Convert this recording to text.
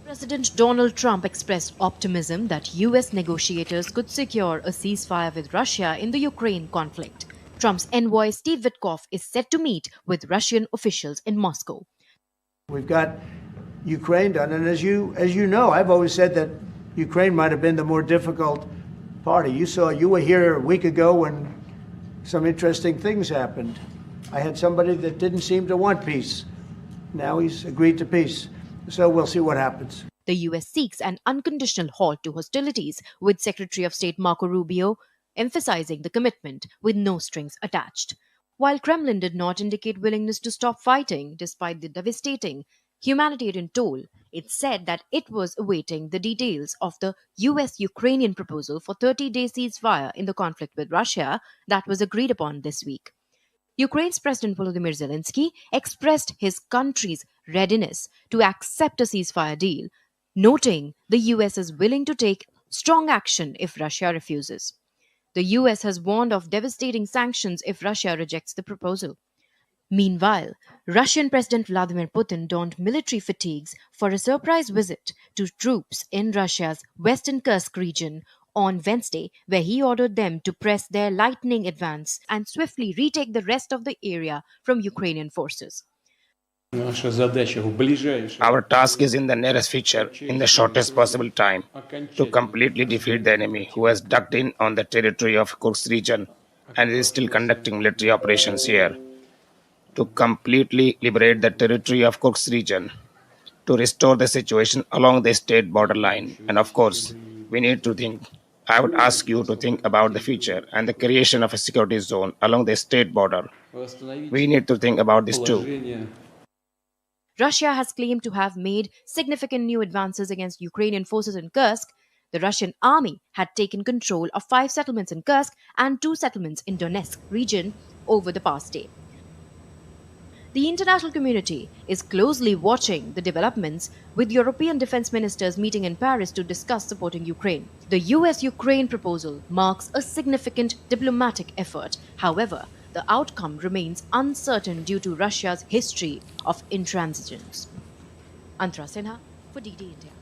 President Donald Trump expressed optimism that U.S. negotiators could secure a ceasefire with Russia in the Ukraine conflict. Trump's envoy Steve Witkoff is set to meet with Russian officials in Moscow. We've got Ukraine done, and as you know, I've always said that Ukraine might have been the more difficult party. You were here a week ago when some interesting things happened. I had somebody that didn't seem to want peace. Now he's agreed to peace. So we'll see what happens. The U.S. seeks an unconditional halt to hostilities, with Secretary of State Marco Rubio emphasizing the commitment with no strings attached. While Kremlin did not indicate willingness to stop fighting despite the devastating humanitarian toll, it said that it was awaiting the details of the U.S.-Ukrainian proposal for 30-day ceasefire in the conflict with Russia that was agreed upon this week. Ukraine's President Volodymyr Zelensky expressed his country's readiness to accept a ceasefire deal, noting the US is willing to take strong action if Russia refuses. The US has warned of devastating sanctions if Russia rejects the proposal. Meanwhile, Russian President Vladimir Putin donned military fatigues for a surprise visit to troops in Russia's western Kursk region on Wednesday, where he ordered them to press their lightning advance and swiftly retake the rest of the area from Ukrainian forces. Our task is in the nearest future, in the shortest possible time, to completely defeat the enemy who has dug in on the territory of Kursk region and is still conducting military operations here. To completely liberate the territory of Kursk region, to restore the situation along the state borderline, and of course, I would ask you to think about the future and the creation of a security zone along the state border. We need to think about this too. Russia has claimed to have made significant new advances against Ukrainian forces in Kursk. The Russian army had taken control of 5 settlements in Kursk and 2 settlements in Donetsk region over the past day. The international community is closely watching the developments, with European defense ministers meeting in Paris to discuss supporting Ukraine. The US-Ukraine proposal marks a significant diplomatic effort. However, the outcome remains uncertain due to Russia's history of intransigence. Antra Sinha for DD India.